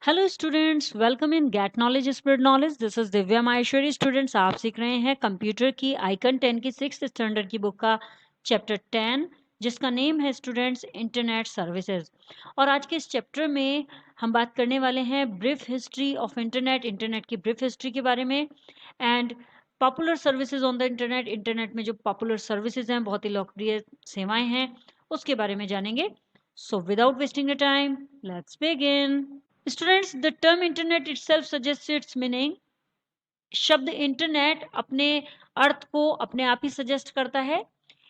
Hello students, welcome in get knowledge spread knowledge. This is Divya Maheshwari. Students, आप सीख रहे हैं कंप्यूटर की आइकन 10 की 6th स्टैंडर्ड की बुक का चैप्टर 10, जिसका नेम है स्टूडेंट्स इंटरनेट सर्विसेज। और आज के इस चैप्टर में हम बात करने वाले हैं ब्रीफ हिस्ट्री ऑफ इंटरनेट की ब्रीफ हिस्ट्री के बारे में and popular services on the internet में जो पॉपुलर सर्विसेज हैं, बहुत ही लोकप्रिय सेवाएं हैं, उसके बारे में जानेंगे। So without wasting the time, let's begin. Students, the term internet itself suggest it's meaning. शब्द इंटरनेट अपने अर्थ को अपने आप ही सजेस्ट करता है।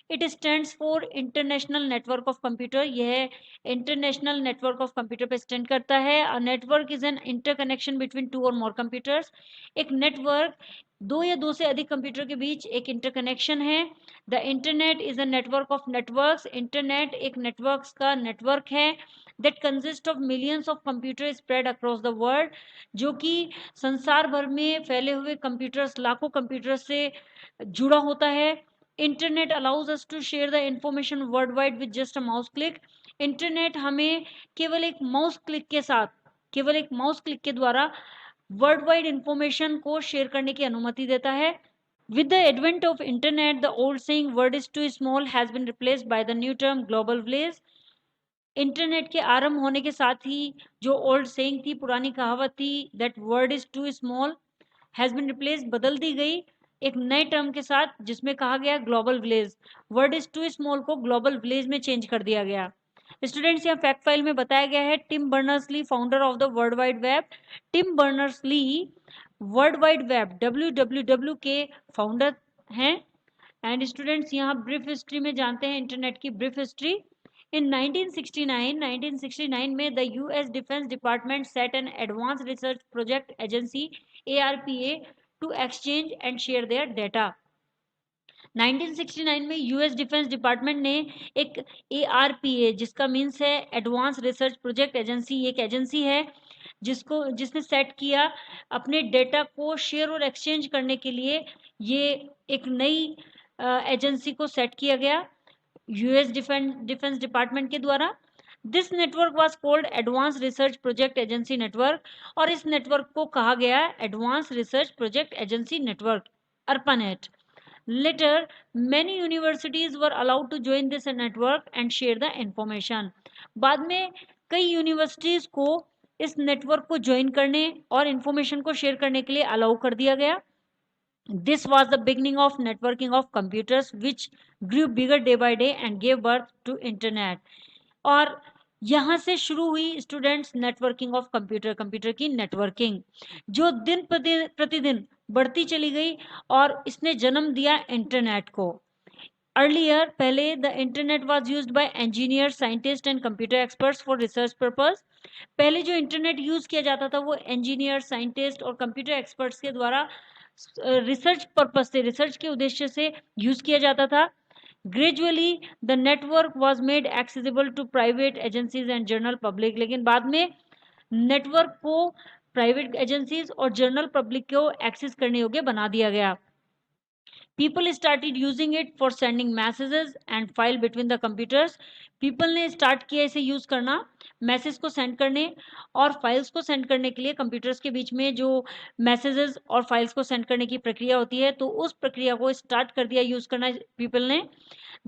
It stands for international network of computer. यह इंटरनेशनल नेटवर्क ऑफ कंप्यूटर पे स्टैंड करता है। A network is an interconnection between two or more computers. एक नेटवर्क दो या दो से अधिक कंप्यूटर के बीच एक इंटरकनेक्शन है। The internet is a network of networks. Internet एक नेटवर्क्स का नेटवर्क है that consist of millions of computers spread across the world, जो कि संसार भर में फैले हुए कंप्यूटर्स, लाखों कंप्यूटर्स से जुड़ा होता है। Internet allows us to share the information worldwide with just a mouse click. Internet हमें केवल एक माउस क्लिक के साथ, केवल एक माउस क्लिक के द्वारा वर्ल्ड वाइड इंफॉर्मेशन को शेयर करने की अनुमति देता है। With the advent of internet, the old saying "word is too small" has been replaced by the new term "global village." Internet के आरंभ होने के साथ ही जो ओल्ड सेइंग थी, पुरानी कहावत थी, that word is too small, has been replace, बदल दी गई एक नए टर्म के साथ, जिसमें कहा गया global village. Word is too small को ग्लोबल विलेज में चेंज कर दिया गया। स्टूडेंट्स, यहाँ फैक्ट फाइल में बताया गया है Tim Berners Lee, founder of the world wide web. Tim Berners Lee world wide web WWW के फाउंडर हैं। एंड स्टूडेंट्स, यहाँ ब्रीफ हिस्ट्री में जानते हैं इंटरनेट की ब्रीफ हिस्ट्री। In 1969 में the US Defense Department set an Advanced Research Project Agency ARPA to exchange and share their data. 1969 में US defence department ने एक ARPA, जिसका मीन्स है एडवांस रिसर्च प्रोजेक्ट एजेंसी, एक एजेंसी है जिसने सेट किया अपने डेटा को शेयर और एक्सचेंज करने के लिए। ये एक नई एजेंसी को सेट किया गया यूएस डिफेंस डिपार्टमेंट के द्वारा। This network was called advance research project agency network, और इस नेटवर्क को कहा गया advance research project agency network, ARPANET. Later, many universities were allowed to join this network and share the information. बाद में कई यूनिवर्सिटीज को इस नेटवर्क को ज्वाइन करने और इंफॉर्मेशन को शेयर करने के लिए अलाउ कर दिया गया। This was the beginning of networking of computers, which grew bigger day by day and gave birth to internet. और यहाँ से शुरू हुई स्टूडेंट्स नेटवर्किंग ऑफ कंप्यूटर की नेटवर्किंग, जो दिन प्रतिदिन बढ़ती चली गई और इसने जन्म दिया इंटरनेट को। अर्लियर, पहले the internet was used by engineer, scientist and computer experts for research purpose. पहले जो इंटरनेट यूज किया जाता था वो इंजीनियर, साइंटिस्ट और कंप्यूटर एक्सपर्ट्स के द्वारा रिसर्च पर्पस से, रिसर्च के उद्देश्य से यूज किया जाता था। Gradually the network was made accessible to private agencies and general public. लेकिन बाद में नेटवर्क को प्राइवेट एजेंसीज और जनरल पब्लिक को एक्सेस करने योग्य बना दिया गया। People started using it for sending messages and file between the computers. People ने स्टार्ट किया इसे यूज करना मैसेज को सेंड करने और फाइल्स को सेंड करने के लिए। कंप्यूटर्स के बीच में जो मैसेजेस और फाइल्स को सेंड करने की प्रक्रिया होती है, तो उस प्रक्रिया को स्टार्ट कर दिया यूज करना पीपल ने।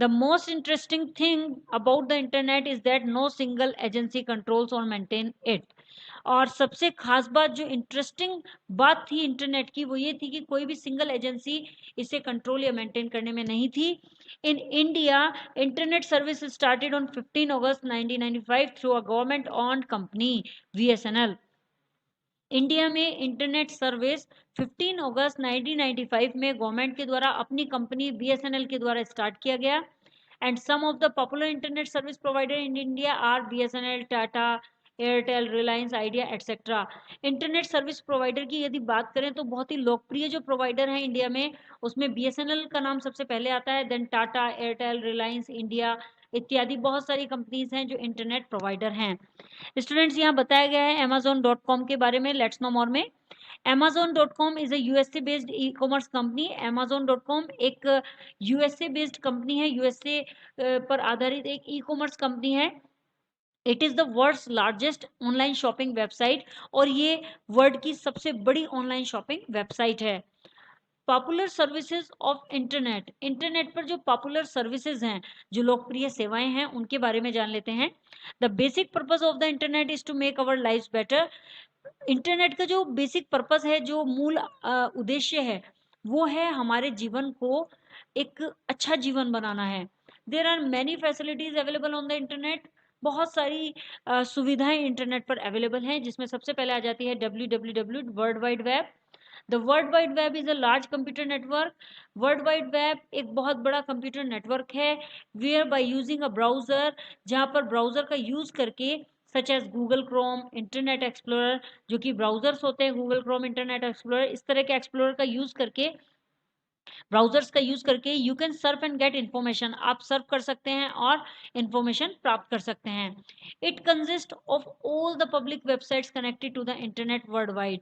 The most interesting thing about the internet is that no single agency controls or maintain it. और सबसे खास बात, जो इंटरेस्टिंग बात थी इंटरनेट की, वो ये थी कि कोई भी सिंगल एजेंसी इसे कंट्रोल या मेंटेन करने में नहीं थी। In India, internet service started on 15 August 1995 through a government owned company VSNL। India में इंटरनेट सर्विस 15 अगस्त 1995 में गवर्नमेंट के द्वारा अपनी कंपनी BSNL के द्वारा स्टार्ट किया गया। And some of the popular internet service provider in India are BSNL, Tata, Airtel, Reliance, Idea etcetera. Internet service provider की यदि बात करें तो बहुत ही लोकप्रिय जो प्रोवाइडर है इंडिया में, उसमें BSNL का नाम सबसे पहले आता है, then Tata, Airtel, Reliance, India इत्यादि बहुत सारी कंपनीज हैं जो इंटरनेट प्रोवाइडर हैं। स्टूडेंट्स, यहाँ बताया गया है Amazon.com के बारे में। लेट्स नो मोर में। Amazon.com is a USA based e commerce company. Amazon.com एक USA बेस्ड कंपनी है, USA पर आधारित एक ई कॉमर्स कंपनी है। It is the world's largest online shopping website, और ये वर्ल्ड की सबसे बड़ी ऑनलाइन शॉपिंग वेबसाइट है। Popular services of internet, internet पर जो पॉपुलर सर्विसेज हैं, जो लोकप्रिय सेवाएं हैं, उनके बारे में जान लेते हैं। The basic purpose of the internet is to make our life better. Internet का जो बेसिक पर्पस है, जो मूल उद्देश्य है, वो है हमारे जीवन को एक अच्छा जीवन बनाना है। There are many facilities available on the internet, बहुत सारी सुविधाएं इंटरनेट पर अवेलेबल हैं, जिसमें सबसे पहले आ जाती है www world wide web. The world wide web is a large computer network. World wide web एक बहुत बड़ा कंप्यूटर नेटवर्क है, where by using a browser, जहाँ पर ब्राउजर का यूज करके, such as Google Chrome, Internet Explorer, जो कि ब्राउजर्स होते हैं, गूगल क्रोम, इंटरनेट एक्सप्लोरर, इस तरह के एक्सप्लोरर का यूज करके, ब्राउजर्स का यूज करके you can surf and get information, आप सर्फ कर सकते हैं और इन्फॉर्मेशन प्राप्त कर सकते हैं। It consist of all the public websites connected to the internet world wide,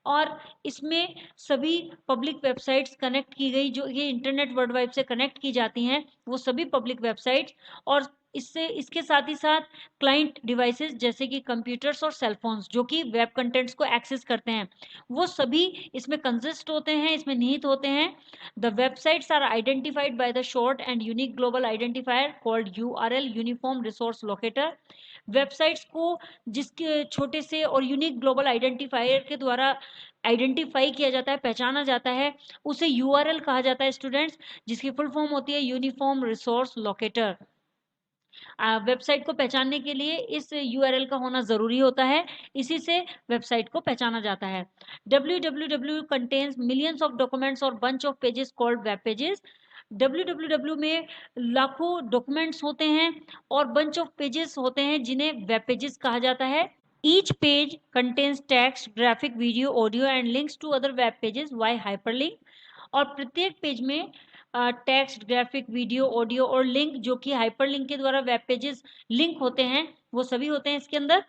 और इसमें सभी पब्लिक वेबसाइट्स कनेक्ट की गई, जो ये इंटरनेट वर्ल्ड वाइड से कनेक्ट की जाती हैं, वो सभी पब्लिक वेबसाइट्स, और इससे इसके साथ ही साथ क्लाइंट डिवाइसेस जैसे कि कंप्यूटर्स और सेलफोन्स, जो कि वेब कंटेंट्स को एक्सेस करते हैं, वो सभी इसमें कंसिस्ट होते हैं, इसमें निहित होते हैं। The websites are identified by the short and unique global identifier called URL, Uniform Resource Locator. Websites को जिसके छोटे से और यूनिक ग्लोबल आइडेंटिफायर के द्वारा आइडेंटिफाई किया जाता है, पहचाना जाता है, उसे यूआरएल कहा जाता है स्टूडेंट्स, जिसकी फुल फॉर्म होती है यूनिफॉर्म रिसोर्स लोकेटर। वेबसाइट को पहचानने के लिए इस यूआरएल का होना ज़रूरी होता है, इसी से वेबसाइट को पहचाना जाता है। www contains millions of documents और bunch of pages called web pages. www में लाखों डॉक्यूमेंट्स होते हैं और बंच ऑफ पेजेस होते हैं, जिन्हें वेब पेजेस कहा जाता है। Each page contains text, graphic, video, audio and links to other web pages via hyperlink, और प्रत्येक पेज में टेक्स्ट, ग्राफिक, वीडियो, ऑडियो और लिंक, जो कि हाइपरलिंक के द्वारा वेब पेजेस लिंक होते हैं, वो सभी होते हैं इसके अंदर।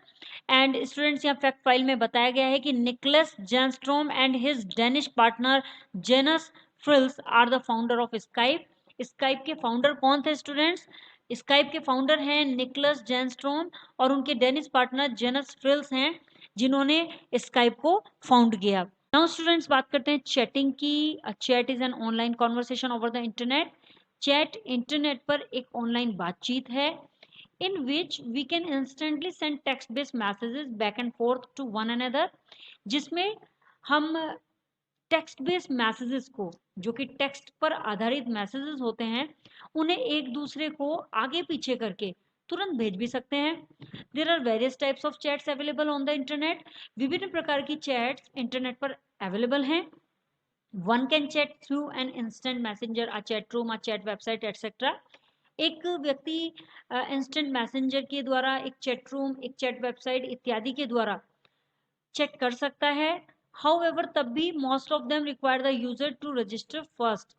एंड स्टूडेंट्स, यहाँ फैक्ट फाइल में बताया गया है कि Niklas Zennstrom and his Danish partner Janus Friis are the founder of Skype. Skype के फाउंडर कौन थे स्टूडेंट्स? स्काइप के फाउंडर हैं निकलस जैनस्ट्रोम, और उनके डेनिश पार्टनर जेनस फ्रिल्स हैं, जिन्होंने स्काइप को फाउंड किया। नाउ स्टूडेंट्स, बात करते हैं चैटिंग की। Chat is an online conversation over the internet. Chat internet पर एक ऑनलाइन बातचीत है, in which we can instantly send text based messages back and forth to one another, जिसमें हम टेक्स्ट बेस्ड मैसेजेस को, जो कि टेक्स्ट पर आधारित मैसेजेस होते हैं, उन्हें एक दूसरे को आगे पीछे करके तुरंत भेज भी सकते हैं। There are various types of chats available on the internet, विभिन्न प्रकार की चैट्स इंटरनेट पर अवेलेबल हैं। One can chat through an instant messenger, a chat room, a chat website etcetera. एक व्यक्ति इंस्टेंट मैसेंजर के द्वारा, एक चैट रूम, एक चैट वेबसाइट इत्यादि के द्वारा चैट कर सकता है। हाउएवर, तब भी most of them require the user to register first.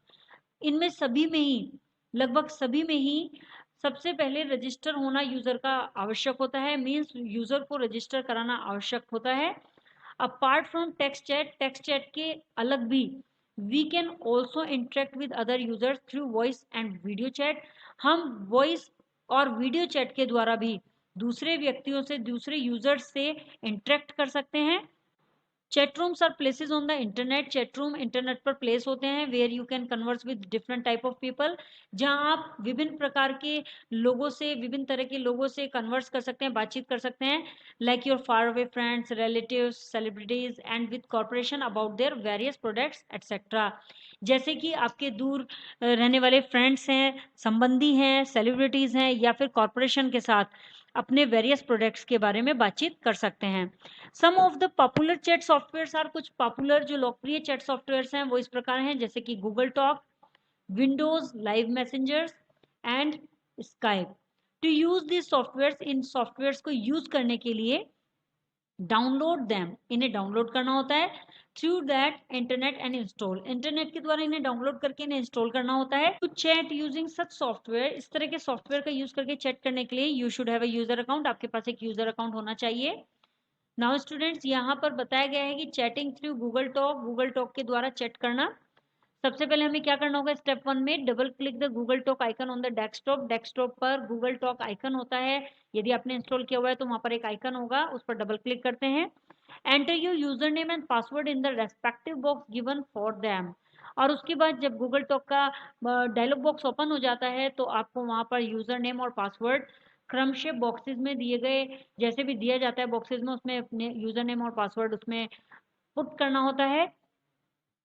इनमें सभी में ही, लगभग सभी में ही, सबसे पहले रजिस्टर होना यूजर का आवश्यक होता है, मीन्स यूजर को रजिस्टर कराना आवश्यक होता है। अपार्ट फ्रॉम टेक्स्ट चैट के अलग भी we can also interact with other users through voice and video chat. हम वॉइस और वीडियो चैट के द्वारा भी दूसरे व्यक्तियों से, दूसरे यूजर्स से इंटरेक्ट कर सकते हैं। Chat rooms are places on the internet. Chat room internet पर प्लेस होते हैं, where you can converse with different type of people, जहां आप विभिन्न प्रकार के लोगों से, विभिन्न तरह के लोगों से कन्वर्स कर सकते हैं, बातचीत कर सकते हैं, like your far away friends, relatives, celebrities and with corporation about their various products etcetera. जैसे कि आपके दूर रहने वाले फ्रेंड्स हैं, संबंधी हैं, सेलिब्रिटीज हैं, या फिर कॉर्पोरेशन के साथ अपने वेरियस प्रोडक्ट्स के बारे में बातचीत कर सकते हैं। Some of the popular chat software are, कुछ पॉपुलर जो लोकप्रिय चैट सॉफ्टवेयर हैं वो इस प्रकार हैं, जैसे कि Google Talk, Windows Live Messengers and Skype. To use this software, इन सॉफ्टवेयर को यूज करने के लिए डाउनलोड देम, इन्हें डाउनलोड करना होता है, through that internet and install, internet के द्वारा इन्हें डाउनलोड करके इन्हें इंस्टॉल करना होता है। To chat using such software, इस तरह के सॉफ्टवेयर का यूज करके चैट करने के लिए you should have a user account, आपके पास एक यूजर अकाउंट होना चाहिए। नाउ स्टूडेंट्स, यहाँ पर बताया गया है कि चैटिंग थ्रू गूगल टॉक के द्वारा चैट करना सबसे पहले हमें क्या करना होगा, स्टेप 1 में double click the Google talk icon on the desktop. Desktop पर गूगल टॉक आइकन होता है, यदि आपने इंस्टॉल किया हुआ है तो वहां पर एक आइकन होगा, उस पर डबल क्लिक करते हैं। Enter your user name and password in the respective box given for them. और उसके बाद जब गूगल टॉक का डायलॉग बॉक्स ओपन हो जाता है तो आपको वहां पर यूजर नेम और पासवर्ड क्रमशः बॉक्सेस में दिए गए, जैसे भी दिया जाता है बॉक्सेस में, उसमें अपने यूजर नेम और पासवर्ड उसमें पुट करना होता है।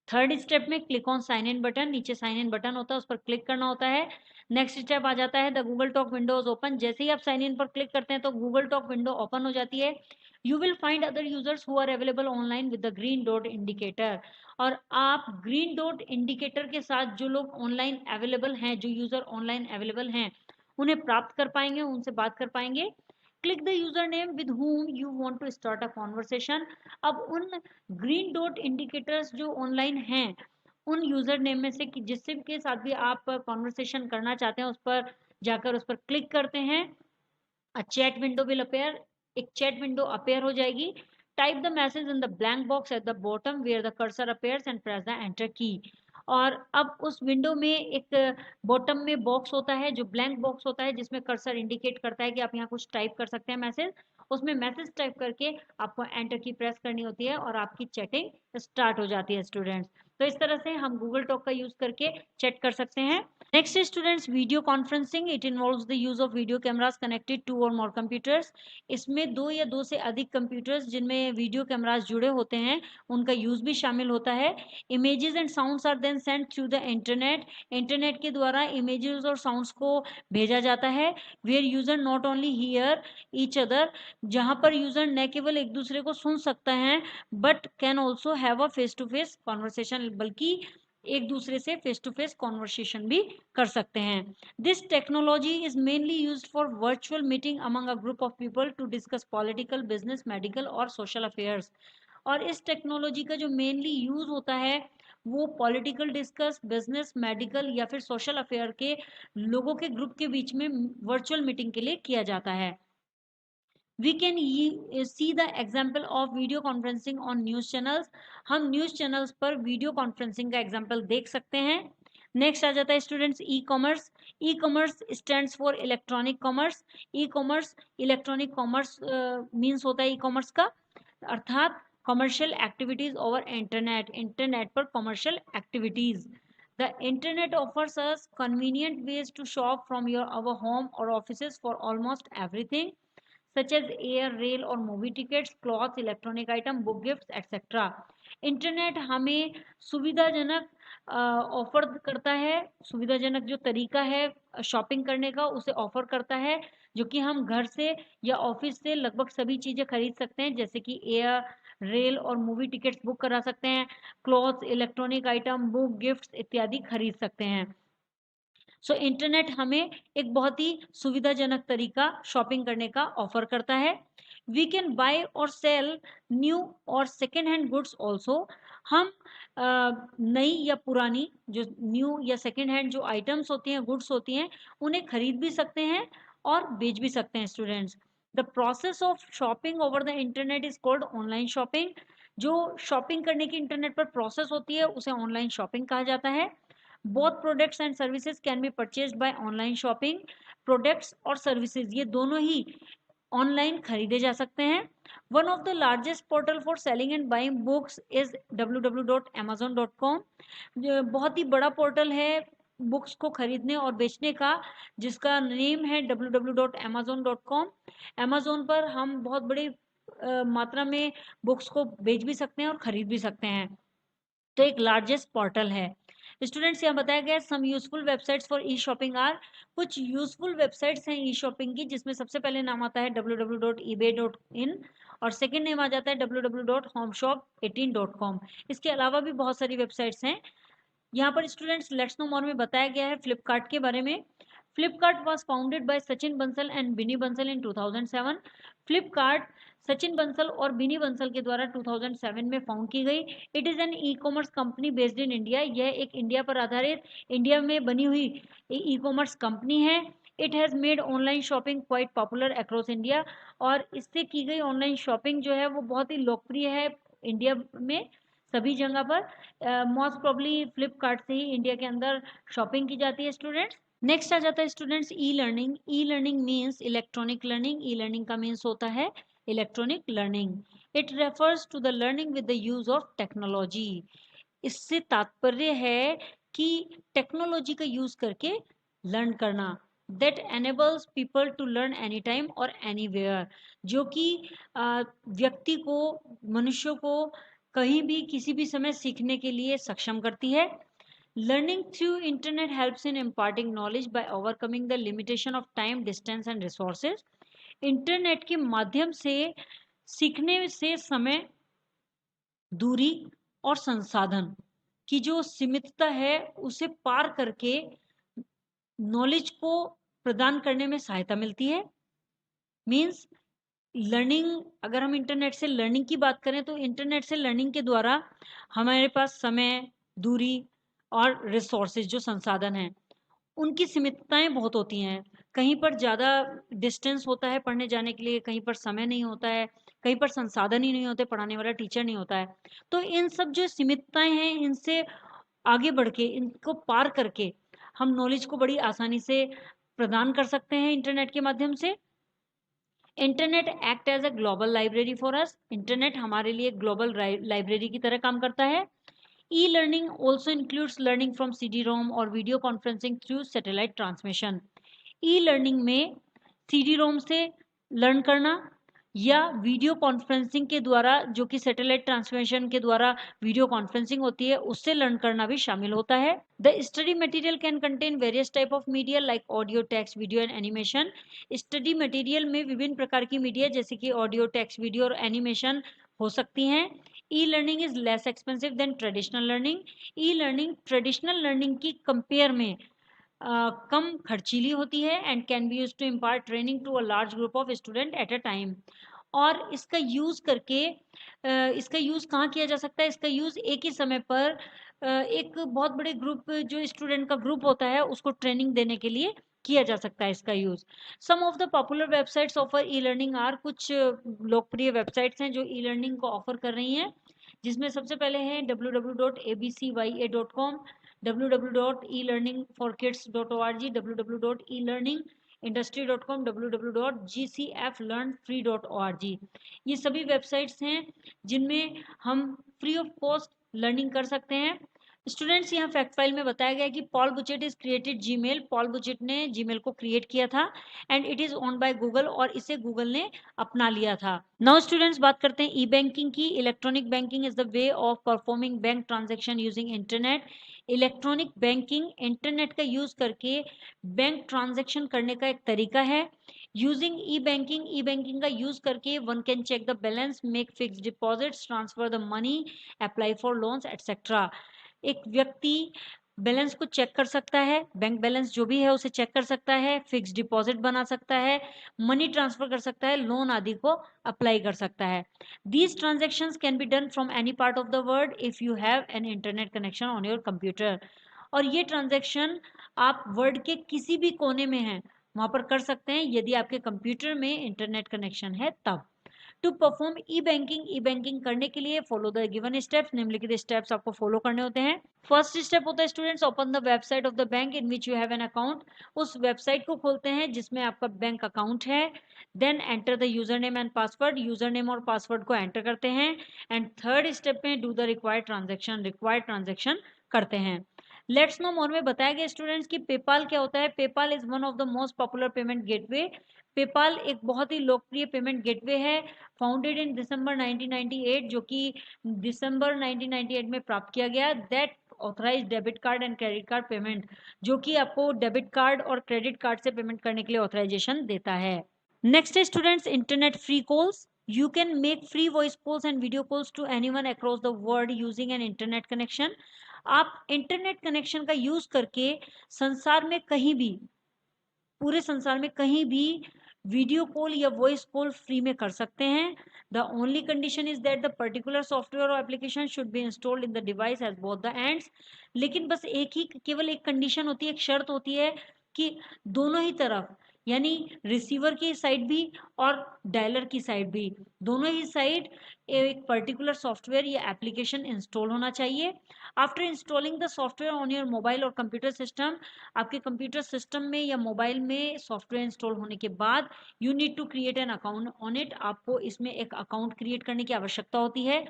थर्ड स्टेप में click on sign in button, नीचे साइन इन बटन होता है, उस पर क्लिक करना होता है। नेक्स्ट स्टेप आ जाता है the Google Talk Windows open. जैसे ही आप साइन इन पर क्लिक करते हैं तो गूगल टॉक विंडो ओपन हो जाती है। You will find other users who are available online with the green dot indicator. और आप ग्रीन डॉट इंडिकेटर के साथ जो लोग ऑनलाइन अवेलेबल हैं, जो यूजर ऑनलाइन अवेलेबल हैं, उन्हें प्राप्त कर पाएंगे, उनसे बात कर पाएंगे। Click the user name with whom you want to start a conversation। अब उन ग्रीन डॉट इंडिकेटर्स जो ऑनलाइन हैं, उन यूजर नेम में से कि जिससे के साथ भी आप कॉन्वर्सेशन करना चाहते हैं, उस पर जाकर उस पर क्लिक करते हैं। A chat window will appear, एक चैट विंडो अपेयर हो जाएगी। Type the message in the blank box at the bottom wear the cursor appears and press the enter की। और अब उस विंडो में एक बॉटम में बॉक्स होता है, जो ब्लैंक बॉक्स होता है, जिसमें कर्सर इंडिकेट करता है कि आप यहाँ कुछ टाइप कर सकते हैं मैसेज। उसमें मैसेज टाइप करके आपको एंटर की प्रेस करनी होती है और आपकी चैटिंग स्टार्ट हो जाती है स्टूडेंट्स। तो इस तरह से हम गूगल टॉक का यूज करके चैट कर सकते हैं। Next students, video conferencing. It involves the use of video cameras connected to or more computers. इसमें दो या दो से अधिक कंप्यूटर्स जिनमें वीडियो कैमरास जुड़े होते हैं, उनका यूज भी शामिल होता है। Images and sounds are then send through the internet. Internet के द्वारा इमेजेस और साउंड्स को भेजा जाता है। Where user not only hear each other, जहां पर यूजर न केवल एक दूसरे को सुन सकता है, but can also have a face to face conversation, बल्कि एक दूसरे से फेस टू फेस कॉन्वर्सेशन भी कर सकते हैं। This technology is mainly used for virtual meeting among a group of people to discuss political, business, medical और social affairs. और इस टेक्नोलॉजी का जो मेनली यूज होता है वो पॉलिटिकल डिस्कस, बिजनेस, मेडिकल या फिर सोशल अफेयर के लोगों के ग्रुप के बीच में वर्चुअल मीटिंग के लिए किया जाता है। We can see the example of video conferencing on news channels। हम न्यूज चैनल्स पर वीडियो कॉन्फ्रेंसिंग का एग्जाम्पल देख सकते हैं। नेक्स्ट आ जाता है students e commerce. E commerce stands for electronic commerce. E commerce electronic commerce means होता है ई कॉमर्स का, अर्थात commercial activities over internet, internet पर commercial activities. The internet offers us convenient ways to shop from our home or offices for almost everything, such as air, rail और movie tickets, cloth, electronic item, book gift etcetera. Internet हमें सुविधाजनक offer करता है, सुविधाजनक जो तरीका है shopping करने का उसे ऑफर करता है, जो कि हम घर से या ऑफिस से लगभग सभी चीज़ें खरीद सकते हैं, जैसे कि एयर, रेल और मूवी टिकट्स बुक करा सकते हैं, cloth, electronic item, book gifts इत्यादि खरीद सकते हैं। सो इंटरनेट हमें एक बहुत ही सुविधाजनक तरीका शॉपिंग करने का ऑफर करता है। वी कैन बाय और सेल न्यू और सेकेंड हैंड गुड्स ऑल्सो। हम नई या पुरानी जो न्यू या सेकेंड हैंड जो आइटम्स होती हैं, गुड्स होती हैं, उन्हें खरीद भी सकते हैं और बेच भी सकते हैं students. The process of shopping over the internet is called online shopping. जो शॉपिंग करने की इंटरनेट पर प्रोसेस होती है उसे ऑनलाइन शॉपिंग कहा जाता है। Both products and services can be purchased by online shopping. Products और सर्विसेज ये दोनों ही ऑनलाइन खरीदे जा सकते हैं। One of the largest portal for selling and buying books is www.amazon.com। बहुत ही बड़ा पोर्टल है बुक्स को खरीदने और बेचने का, जिसका नेम है www.amazon.com। अमेजोन पर हम बहुत बड़ी मात्रा में बुक्स को बेच भी सकते हैं और खरीद भी सकते हैं, तो एक लार्जेस्ट पोर्टल है। स्टूडेंट्स यहाँ बताया गया some useful websites for e shopping are. कुछ यूजफुल वेबसाइट्स हैं ई शॉपिंग की, जिसमें सबसे पहले नाम आता है www.ebay.in और सेकंड नेम आ जाता है www.homeshop18.com। इसके अलावा भी बहुत सारी वेबसाइट्स हैं। यहाँ पर स्टूडेंट्स लेट्स नो मोर में बताया गया है फ्लिपकार्ट के बारे में। Flipkart was founded by Sachin Bansal and बिनी बंसल इन 2007। फ्लिपकार्ट सचिन बंसल और बिनी बंसल के द्वारा 2007 में फाउंड की गई। It is an e commerce company based in India. यह एक इंडिया पर आधारित, इंडिया में बनी हुई ई कॉमर्स कंपनी है। It has made online shopping quite popular across India. और इससे की गई ऑनलाइन शॉपिंग जो है वो बहुत ही लोकप्रिय है इंडिया में। सभी जगह पर मोस्ट प्रॉब्ली फ्लिपकार्ट से ही इंडिया के अंदर शॉपिंग की जाती है स्टूडेंट्स। नेक्स्ट आ जाता है students e learning. E learning means electronic learning. E learning का मीन्स होता है electronic learning. It refers to the learning with the use of technology. इससे तात्पर्य है कि टेक्नोलॉजी का यूज करके लर्न करना। That enables people to learn any time और एनीवेयर, जो कि व्यक्ति को, मनुष्य को कहीं भी किसी भी समय सीखने के लिए सक्षम करती है। Learning through internet helps in imparting knowledge by overcoming the limitation of time, distance and resources. Internet के माध्यम से सीखने से समय, दूरी और संसाधन की जो सीमितता है उसे पार करके नॉलेज को प्रदान करने में सहायता मिलती है। मीन्स लर्निंग, अगर हम इंटरनेट से लर्निंग की बात करें तो इंटरनेट से लर्निंग के द्वारा हमारे पास समय, दूरी और रिसोर्सेज जो संसाधन हैं उनकी सीमितताएं बहुत होती हैं। कहीं पर ज़्यादा डिस्टेंस होता है पढ़ने जाने के लिए, कहीं पर समय नहीं होता है, कहीं पर संसाधन ही नहीं होते, पढ़ाने वाला टीचर नहीं होता है। तो इन सब जो सीमितताएं हैं इनसे आगे बढ़ के, इनको पार करके हम नॉलेज को बड़ी आसानी से प्रदान कर सकते हैं इंटरनेट के माध्यम से। Internet act as a global library for us. Internet हमारे लिए ग्लोबल लाइब्रेरी की तरह काम करता है। E-learning also includes learning from CD-ROM or video conferencing through satellite transmission. E-learning में CD-ROM से लर्न करना या वीडियो कॉन्फ्रेंसिंग के द्वारा, जो कि सैटेलाइट ट्रांसमिशन के द्वारा वीडियो कॉन्फ्रेंसिंग होती है, उससे लर्न करना भी शामिल होता है। The study material can contain various type of media like audio, text, video and animation. Study material में विभिन्न प्रकार की मीडिया जैसे कि ऑडियो, टेक्स्ट, वीडियो और एनिमेशन हो सकती हैं। E learning is less expensive than traditional learning. E learning traditional learning की कंपेयर में कम खर्चीली होती है and can be use to impart training to a large group of student at a time. और इसका यूज करके इसका यूज कहाँ किया जा सकता है? इसका यूज एक ही समय पर एक बहुत बड़े ग्रुप, जो स्टूडेंट का ग्रुप होता है, उसको ट्रेनिंग देने के लिए किया जा सकता है इसका use. Some of the popular websites offer e learning are. कुछ लोकप्रिय वेबसाइट्स हैं जो ई लर्निंग को ऑफर कर रही हैं, जिसमें सबसे पहले है www.abcya.com, www.elearningforkids.org, www.elearningindustry.com, www.gcflearnfree.org। ये सभी वेबसाइट्स हैं जिनमें हम फ्री ऑफ कॉस्ट लर्निंग कर सकते हैं। स्टूडेंट्स, यहाँ फैक्ट फाइल में बताया गया है कि Paul Buchheit is created Gmail. Paul Buchheit ने जीमेल को क्रिएट किया था and it is owned by Google, और इसे गूगल ने अपना लिया था। नाउ स्टूडेंट्स, बात करते हैं ई बैंकिंग की। Electronic banking is the way of performing bank transaction using internet. Electronic banking internet का यूज करके बैंक ट्रांजेक्शन करने का एक तरीका है। यूजिंग ई बैंकिंग का यूज करके one can check the balance, make fix deposits, transfer the money, apply for loans etcetera. एक व्यक्ति बैलेंस को चेक कर सकता है, बैंक बैलेंस जो भी है उसे चेक कर सकता है, फिक्स डिपॉजिट बना सकता है, मनी ट्रांसफर कर सकता है, लोन आदि को अप्लाई कर सकता है। These transactions can be done from any part of the world if you have an internet connection on your computer. और ये ट्रांजेक्शन आप वर्ल्ड के किसी भी कोने में हैं वहां पर कर सकते हैं यदि आपके कंप्यूटर में इंटरनेट कनेक्शन है तब। टू परफॉर्म ई बैंकिंग करने के लिए फॉलो द गिवन स्टेप्स। निम्नलिखित स्टेप्स आपको फॉलो करने होते हैं। फर्स्ट स्टेप होता है students, open the website of the bank in which you have an account. उस वेबसाइट को खोलते हैं जिसमें आपका बैंक अकाउंट है। Then enter the user name and password. User name और पासवर्ड को एंटर करते हैं एंड थर्ड स्टेप में डू द रिक्वायर्ड ट्रांजेक्शन करते हैं। लेट्स नो मोर में बताया गया स्टूडेंट्स कि पेपाल क्या होता है। PayPal is one of the most popular payment gateway. PayPal एक बहुत ही लोकप्रिय पेमेंट गेटवे है, फाउंडेड इन दिसंबर 1998, जो कि दिसंबर 1998 में प्राप्त किया गया। That authorize debit card and credit card payment, जो कि आपको डेबिट कार्ड और क्रेडिट कार्ड से पेमेंट करने के लिए ऑथराइजेशन देता है। नेक्स्ट है students internet free calls. You can make free voice calls and video calls to anyone across the world using an internet connection. आप इंटरनेट कनेक्शन का यूज करके संसार में कहीं भी, पूरे संसार में कहीं भी वीडियो कॉल या वॉइस कॉल फ्री में कर सकते हैं। The only condition is that the particular software और application should be installed in the device at both the ends. लेकिन बस केवल एक कंडीशन होती है, एक शर्त होती है कि दोनों ही तरफ यानी रिसीवर की साइड भी और डायलर की साइड भी, दोनों ही साइड एक पर्टिकुलर सॉफ्टवेयर या एप्लीकेशन इंस्टॉल होना चाहिए। After installing the software on your mobile और कंप्यूटर सिस्टम, आपके कंप्यूटर सिस्टम में या मोबाइल में सॉफ्टवेयर इंस्टॉल होने के बाद you need to create an account on it, आपको इसमें एक अकाउंट क्रिएट करने की आवश्यकता होती है।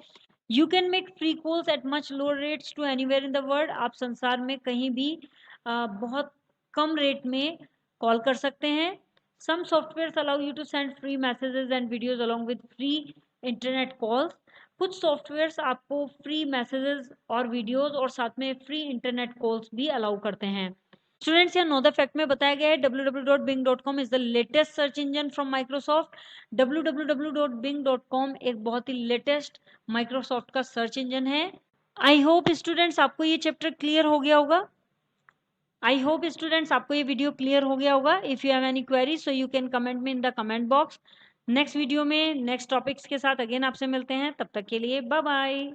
You can make free calls at much lower rates to anywhere in the world, आप संसार में कहीं भी बहुत कम रेट में कॉल कर सकते हैं। Some software allow you to send free messages and videos along with free internet calls, कुछ सॉफ्टवेयर्स आपको फ्री मैसेजेस और वीडियोज और साथ में फ्री इंटरनेट कॉल्स भी अलाउ करते हैं। स्टूडेंट्स, यहाँ नो द फैक्ट में बताया गया है www.bing.com is the latest search engine from Microsoft. www.bing.com एक बहुत ही लेटेस्ट माइक्रोसॉफ्ट का सर्च इंजन है। आई होप स्टूडेंट्स आपको ये चैप्टर क्लियर हो गया होगा। आई होप स्टूडेंट्स आपको ये वीडियो क्लियर हो गया होगा। If you have any query so you can comment में in the comment box. Next video में नेक्स्ट टॉपिक्स के साथ अगेन आपसे मिलते हैं, तब तक के लिए बाय बाय।